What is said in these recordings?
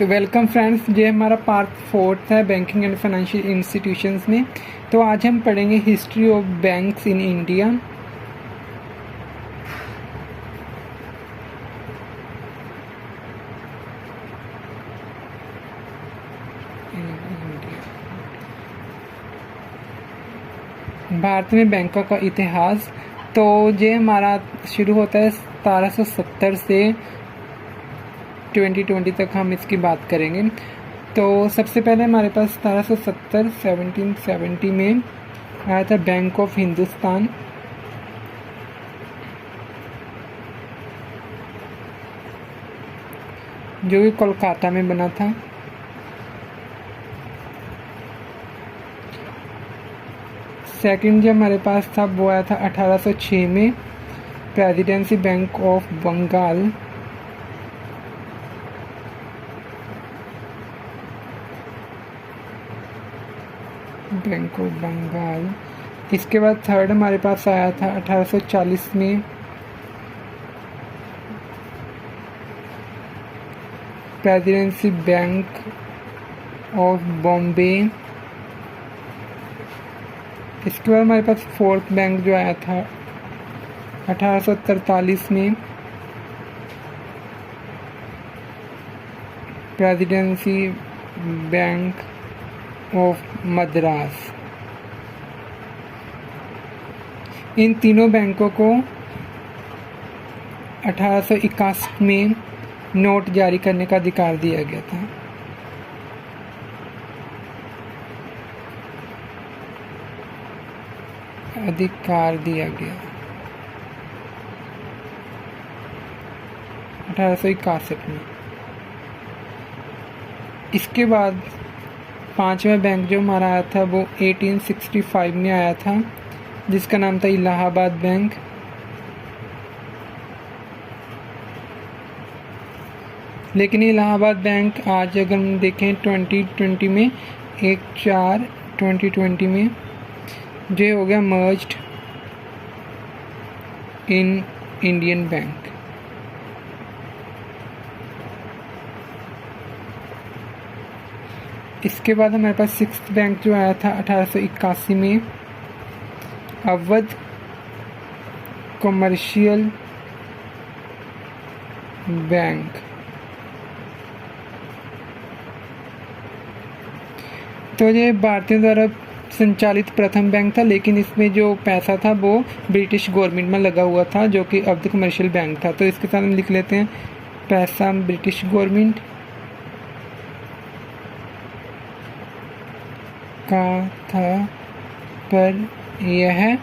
तो welcome friends, ये हमारा पार्ट 4 है बैंकिंग एंड फाइनेंशियल इंस्टीट्यूशंस में। तो आज हम पढ़ेंगे history of banks in India. Bharat में बैंकों का इतिहास। तो ये हमारा शुरू होता है 1770 से 2020 तक हम इसकी बात करेंगे। तो सबसे पहले हमारे पास 1770 में आया था बैंक ऑफ हिंदुस्तान, जो कि कोलकाता में बना था। सेकंड जो हमारे पास था वो आया था 1806 में, presidency bank of Bengal, bank of Bengal. इसके बाद थर्ड हमारे पास आया था 1840 में, प्रेसिडेंसी बैंक ऑफ बॉम्बे। इसके बाद हमारे पास फोर्थ बैंक जो आया था 1843 में, प्रेसिडेंसी बैंक ऑफ मद्रास। इन तीनों बैंकों को 1861 में नोट जारी करने का अधिकार दिया गया था। अधिकार दिया गया 1861 में। इसके बाद पांचवा बैंक जो हमारा आया था वो 1865 में आया था, जिसका नाम था इलाहाबाद बैंक। लेकिन इलाहाबाद बैंक आज अगर हम देखें 2020 में 1/4/2020 में जो हो गया मर्ज्ड इन इंडियन बैंक। इसके बाद हमारे पास सिक्स्थ बैंक जो आया था 1881 में, अवध कमर्शियल बैंक। तो ये भारतीयों द्वारा संचालित प्रथम बैंक था, लेकिन इसमें जो पैसा था वो ब्रिटिश गवर्नमेंट में लगा हुआ था, जो कि अवध कमर्शियल बैंक था। तो इसके साथ हम लिख लेते हैं पैसा ब्रिटिश गवर्नमेंट का था, पर यह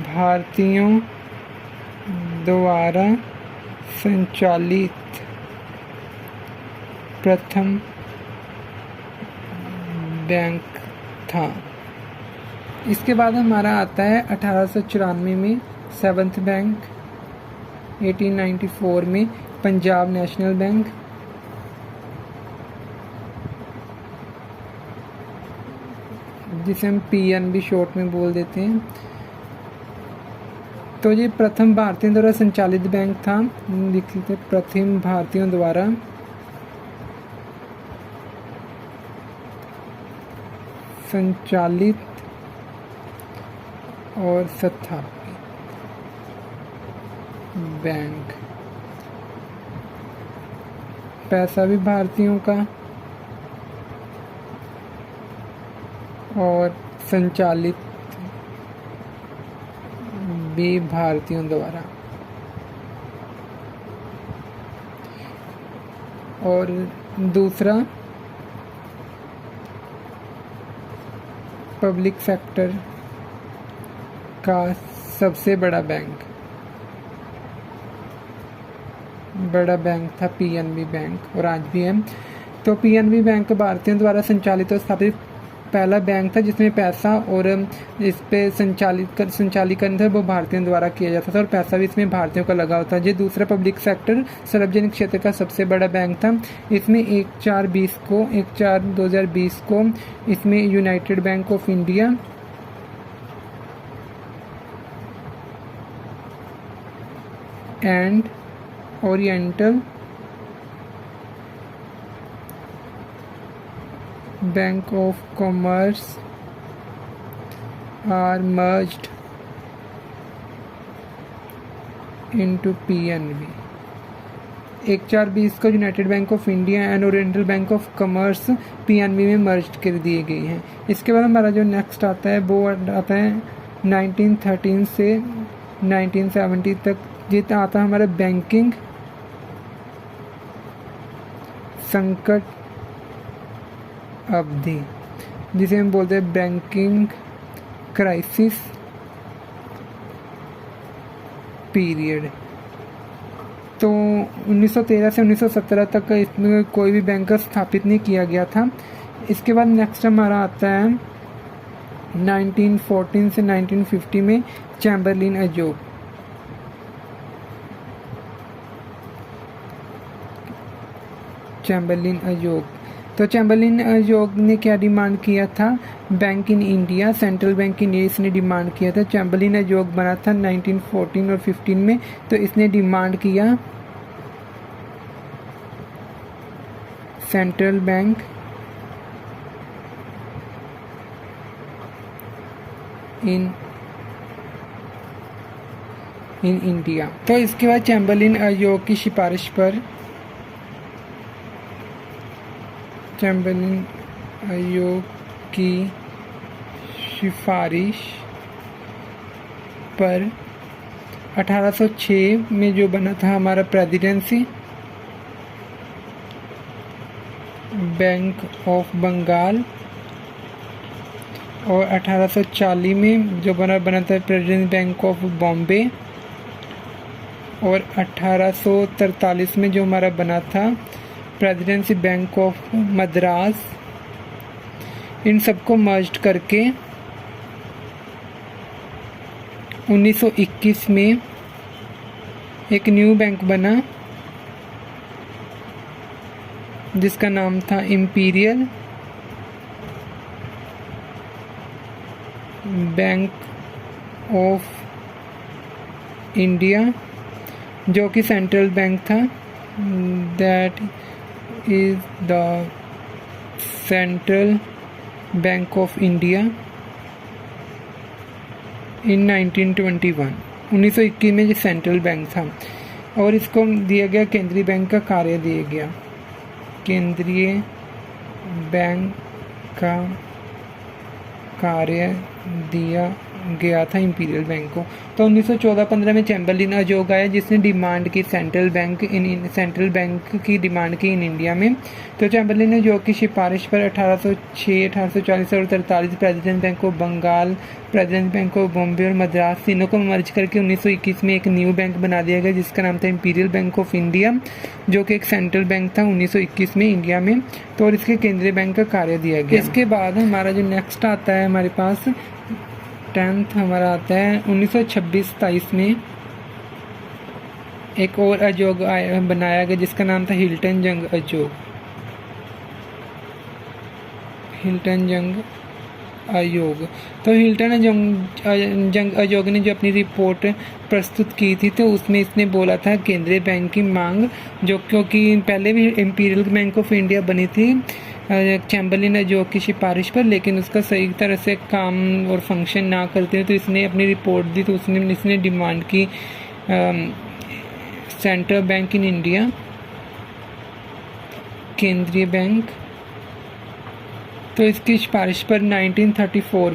भारतीयों द्वारा संचालित प्रथम बैंक था। इसके बाद हमारा आता है 1894 में सेवंथ बैंक, 1894 में पंजाब नेशनल बैंक, जिसे हम PNB शॉर्ट में बोल देते हैं। तो ये प्रथम भारतीयों द्वारा संचालित बैंक था। लिख लेते प्रथम भारतीयों द्वारा संचालित और स्थापित बैंक। पैसा भी भारतीयों का और संचालित भी भारतीयों द्वारा। और दूसरा पब्लिक सेक्टर का सबसे बड़ा बैंक था PNB बैंक, और आज भी है। तो PNB बैंक भारतीयों द्वारा संचालित और स्थापित पहला बैंक था जिसमें पैसा और इस पे संचालीकरण था वो भारतीयों द्वारा किया जाता था, और पैसा भी इसमें भारतीयों का लगा होता है। ये दूसरा पब्लिक सेक्टर सार्वजनिक क्षेत्र का सबसे बड़ा बैंक था। इसमें 1/4/2020 को इसमें united bank of India, and oriental bank of commerce are merged into PNB. 1420 को united bank of India and oriental bank of commerce PNB में मर्ज कर दिए गए हैं। इसके बाद हमारा जो नेक्स्ट आता है वो आता है 1913 से 1970 तक, जितना आता है हमारा बैंकिंग संकट अवधि, जिसे हम बोलते हैं बैंकिंग क्राइसिस पीरियड। तो 1913 से 1917 तक इसमें कोई भी बैंक स्थापित नहीं किया गया था। इसके बाद नेक्स्ट हमारा आता है 1914 से 1950 में चैम्बरलिन अजोग। तो चैम्बरलिन अजोग ने क्या डिमांड किया था? Bank in India, central bank in India इसने डिमांड किया था। चैम्बरलिन अजोग बना था 1914 और 15 में। तो इसने डिमांड किया सेंट्रल बैंक इन इंडिया। तो इसके बाद चैम्बरलिन अजोग की सिफारिश पर चैम्बरलिन अजोग की सिफारिश पर 1806 में जो बना था हमारा प्रेसिडेंसी बैंक ऑफ बंगाल, और 1840 में जो बना था प्रेसिडेंसी बैंक ऑफ बॉम्बे, और 1843 में जो हमारा बना था प्रेसिडेंसी बैंक ऑफ मद्रास। इन सबको मर्ज करके 1921 में एक न्यू बैंक बना जिसका नाम था इंपीरियल बैंक ऑफ इंडिया, जो कि सेंट्रल बैंक था। That is the central bank of India in 1921 में जो सेंट्रल बैंक था, और इसको दिया गया केंद्रीय बैंक का कार्य दिया गया, केंद्रीय बैंक का कार्य दिया गया था इंपीरियल बैंक को। तो 1914-15 में चैम्बरलिन अजोग आया जिसने डिमांड की सेंट्रल बैंक की डिमांड की इन इंडिया में। तो चैम्बरलिन अजोग की सिफारिश पर 1806, 1840 और 43 president bank of Bengal, president bank of Bombay और मद्रास तीनों को मर्ज करके 1921 में एक न्यू बैंक बना दिया गया जिसका नाम था इंपीरियल बैंक ऑफ इंडिया, जो कि एक सेंट्रल बैंक था 1921 में इंडिया में। तो और इसके केंद्रीय बैंक का कार्य दिया गया। इसके बाद हमारा जो नेक्स्ट आता है हमारे पास 10th हमारा आता है 1926-27 में एक और अजोग बनाया गया जिसका नाम था हिल्टन जंग अजोग। तो हिल्टन जंग अजोग ने जो अपनी रिपोर्ट प्रस्तुत की थी तो उसमें इसने बोला था केंद्रीय बैंक की मांग, जो क्योंकि पहले भी इंपीरियल बैंक ऑफ इंडिया बनी थी चैम्बरलिन अजोग की सिफारिश पर, लेकिन उसका सही तरह से काम और फंक्शन ना करते तो इसने अपनी रिपोर्ट दी। तो इसने डिमांड की सेंट्रल बैंक इन इंडिया, केंद्रीय बैंक। तो इसकी सिफारिश पर 1934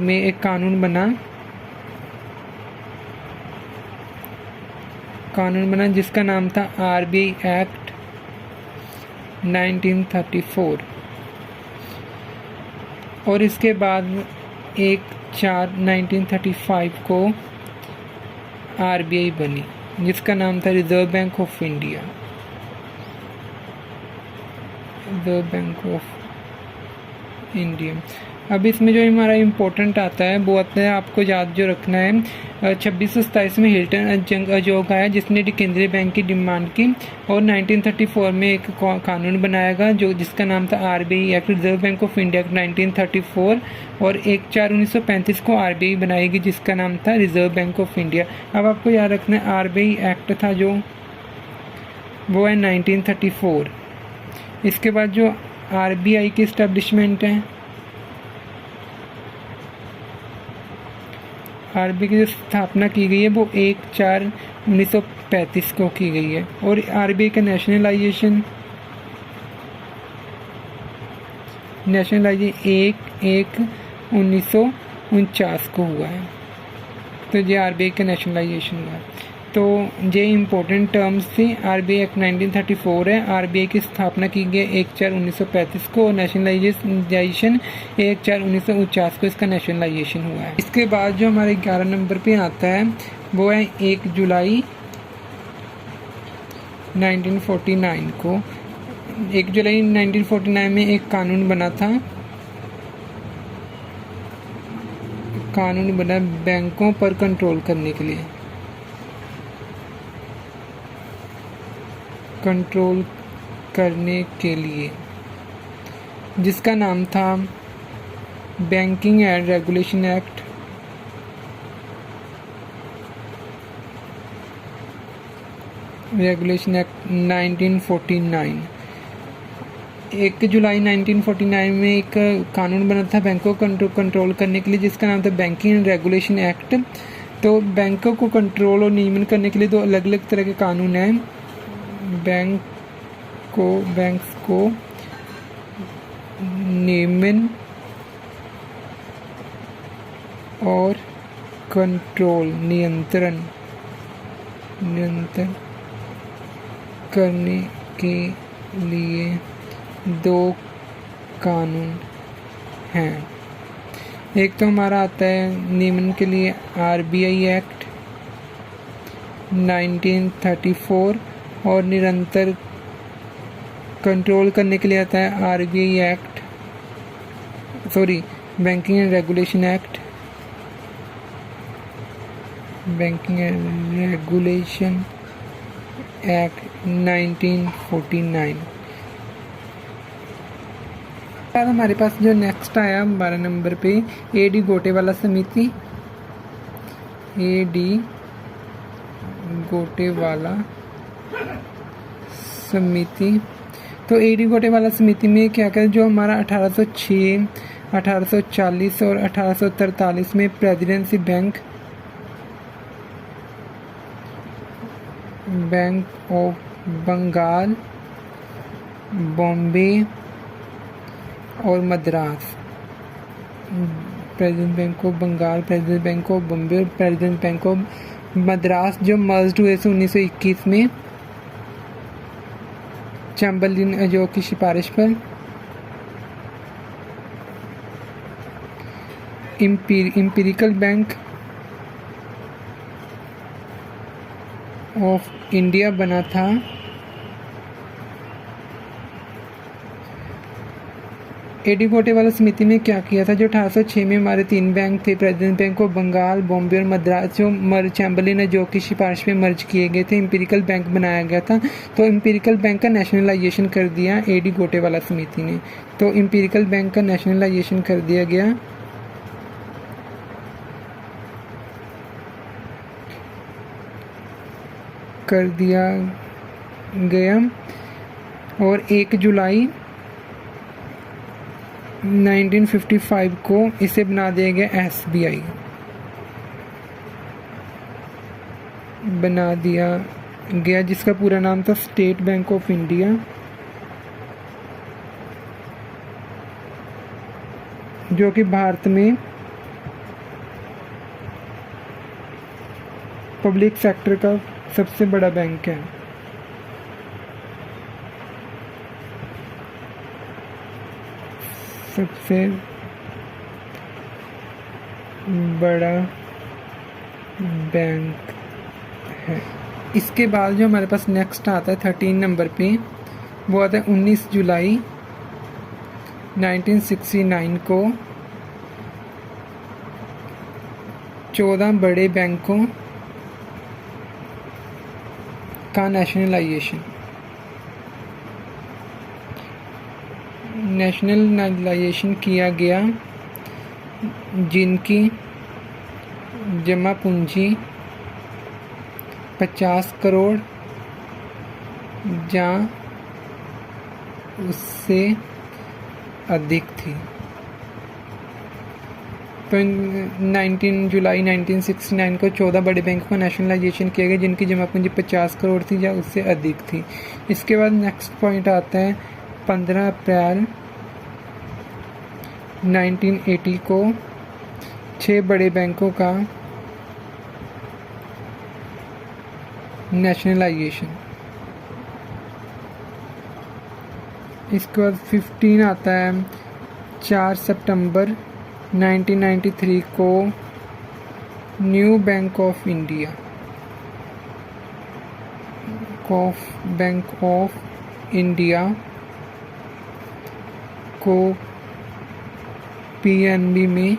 में एक कानून बना जिसका नाम था आरबीआई एक्ट 1934, और इसके बाद 1/4/1935 को आरबीआई बनी जिसका नाम था रिजर्व बैंक ऑफ इंडिया। अब इसमें जो हमारा इम्पोर्टेंट आता है वो आता है, आपको याद जो रखना है, 2627 में हिल्टन जंग अजोग आया जिसने केंद्रीय बैंक की डिमांड की, और 1934 में एक कानून बनाया गया जो जिसका नाम था RBI act, reserve bank of India act 1934, और 1/4/1935 को आरबीआई बनाएगी जिसका नाम था रिजर्व बैंक ऑफ इंडिया। अब आपको याद रखना है आरबीआई एक्ट था जो वो है 1934। इसके बाद जो आरबीआई की इस्टेब्लिशमेंट है, आरबीआई की जो स्थापना की गई है वो 1/4/1935 को की गई है, और आरबीआई का नेशनलाइजेशन 1/1/1949 को हुआ है। तो ये आरबीआई का नेशनलाइजेशन हुआ है। तो ये इम्पोर्टेंट टर्म्स थी। आरबीआई एक्ट 1934 है, आरबीआई की स्थापना की गई 1/4/1935 को, और नेशनलाइजेशन 1/4/1949 को इसका नेशनलाइजेशन हुआ है। इसके बाद जो हमारे 11 नंबर पे आता है वो है 1 जुलाई 1949 को। 1 जुलाई 1949 में एक कानून बना था, कानून बना बैंकों पर कंट्रोल करने के लिए, जिसका नाम था banking and regulation act, regulation act 1949। 1 जुलाई 1949 में एक कानून बना था बैंकों को कंट्रोल करने के लिए जिसका नाम था बैंकिंग एंड रेगुलेशन एक्ट। तो बैंकों को कंट्रोल और नियमन करने के लिए दो अलग अलग तरह के कानून हैं। बैंक्स को नियमन और कंट्रोल नियंत्रण करने के लिए दो कानून हैं। एक तो हमारा आता है नियमन के लिए आरबीआई एक्ट 1934, और निरंतर कंट्रोल करने के लिए आता है RBI act, banking and regulation act, banking and regulation act 1949। बाद हमारे पास जो नेक्स्ट आया 12 नंबर पे एडी गोटेवाला समिति, एडी गोटेवाला समिति। तो एडी गोटेवाला समिति में क्या क्या, जो हमारा 1806, 1840 और 1843 में presidency bank of Bengal, Bombay और Madras, president bank of Bengal, president bank of Bombay और प्रेसिडेंट बैंक ऑफ मद्रास जो मर्ज हुए थे 1921 में चैम्बरलिन अजोग की सिफारिश पर। इंपीरिकल बैंक ऑफ इंडिया बना था एडी गोटेवाला समिति में क्या किया था, जो 1806 में हमारे 3 बैंक थे, president bank of Bengal, Bombay और मद्रास, जो चैम्बरलिन अजोग की सिफारिश पे मर्ज किए गए थे, इंपीरिकल बैंक बनाया गया था। तो इंपीरिकल बैंक का नेशनलाइजेशन कर दिया एडी गोटेवाला समिति ने। तो इंपीरिकल बैंक का नेशनलाइजेशन कर दिया गया और 1 जुलाई 1955 को इसे बना दिया गया एसबीआई, बना दिया गया जिसका पूरा नाम था स्टेट बैंक ऑफ इंडिया, जो कि भारत में पब्लिक सेक्टर का सबसे बड़ा बैंक है। सबसे बड़ा बैंक है। इसके बाद जो हमारे पास नेक्स्ट आता है 13 नंबर पे, वो आता है 19 जुलाई 1969 को 14 बड़े बैंकों का नेशनलाइजेशन किया गया जिनकी जमा पूंजी 50 करोड़ या उससे अधिक थी। तो 19 जुलाई 1969 को 14 बड़े बैंकों का नेशनलाइजेशन किया गया जिनकी जमा पूंजी 50 करोड़ थी या उससे अधिक थी। इसके बाद नेक्स्ट पॉइंट आता है 15 अप्रैल 1980 को 6 बड़े बैंकों का नेशनलाइजेशन। इसके बाद 15 आता है 4 सितंबर 1993 को न्यू बैंक ऑफ इंडिया को पीएनबी में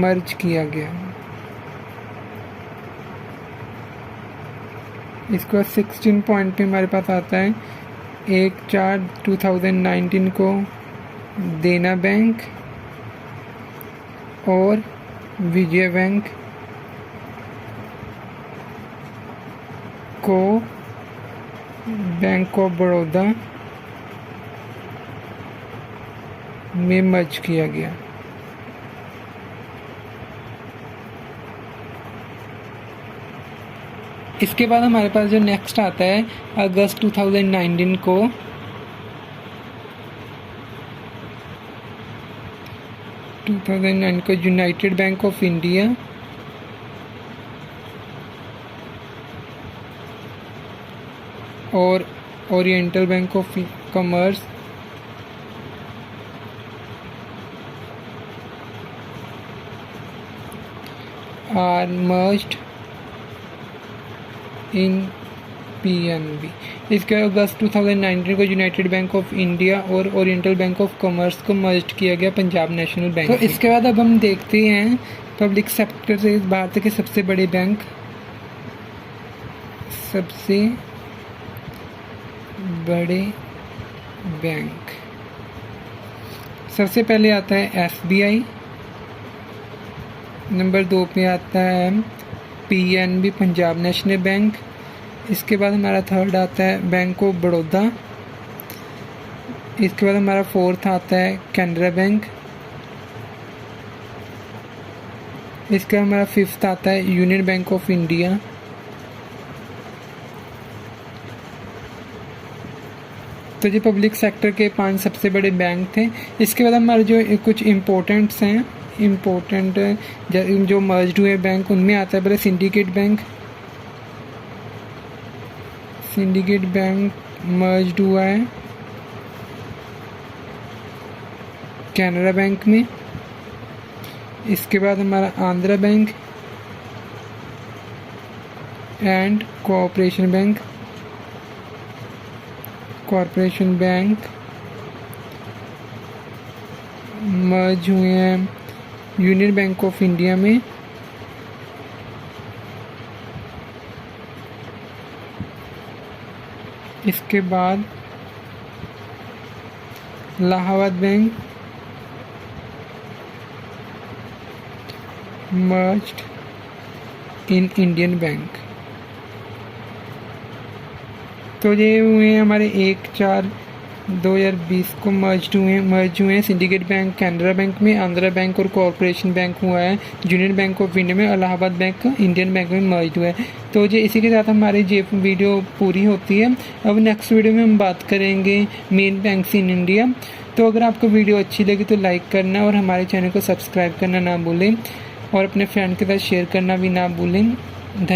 मर्ज किया गया। इसके बाद 16 पॉइंट पे हमारे पास आता है 1/4/2019 को देना बैंक और विजय बैंक को बैंक ऑफ बड़ौदा में मर्ज किया गया। इसके बाद हमारे पास जो नेक्स्ट आता है अगस्त 2019 को यूनाइटेड बैंक ऑफ इंडिया और oriental bank of commerce are merged in PNB. इसके अगस्त 2019 को यूनाइटेड बैंक ऑफ इंडिया और ओरिएंटल बैंक ऑफ कॉमर्स को मर्ज किया गया पंजाब नेशनल बैंक। तो इसके बाद अब हम देखते हैं पब्लिक सेक्टर से भारत के सबसे बड़े बैंक। सबसे पहले आता है एसबीआई, नंबर 2 पे आता है पीएनबी पंजाब नेशनल बैंक। इसके बाद हमारा थर्ड आता है बैंक ऑफ बड़ौदा। इसके बाद हमारा फोर्थ आता है कैनरा बैंक। इसके बाद हमारा फिफ्थ आता है यूनियन बैंक ऑफ इंडिया। तो ये पब्लिक सेक्टर के 5 सबसे बड़े बैंक थे। इसके बाद हमारे जो कुछ इम्पोर्टेंट जो मर्ज्ड हुए बैंक उनमें आता है पहले सिंडिकेट बैंक मर्ज्ड हुआ है कैनरा बैंक में। इसके बाद हमारा Andhra bank and corporation bank मर्ज हुए हैं यूनियन बैंक ऑफ इंडिया में। इसके बाद Allahabad bank merged in Indian bank. तो ये हुए हमारे 1/4/2020 को मर्ज हुए हैं सिंडिकेट बैंक कैनरा बैंक में, आंध्रा बैंक और कॉर्पोरेशन बैंक हुआ है यूनियन बैंक ऑफ इंडिया में, इलाहाबाद बैंक इंडियन बैंक में मर्ज हुआ है। तो ये इसी के साथ हमारी ये वीडियो पूरी होती है। अब नेक्स्ट वीडियो में हम बात करेंगे मेन बैंक्स इन इंडिया। तो अगर आपको वीडियो अच्छी लगी तो लाइक करना और हमारे चैनल को सब्सक्राइब करना ना भूलें और अपने फ्रेंड के साथ शेयर करना भी ना भूलें। धन्यवाद।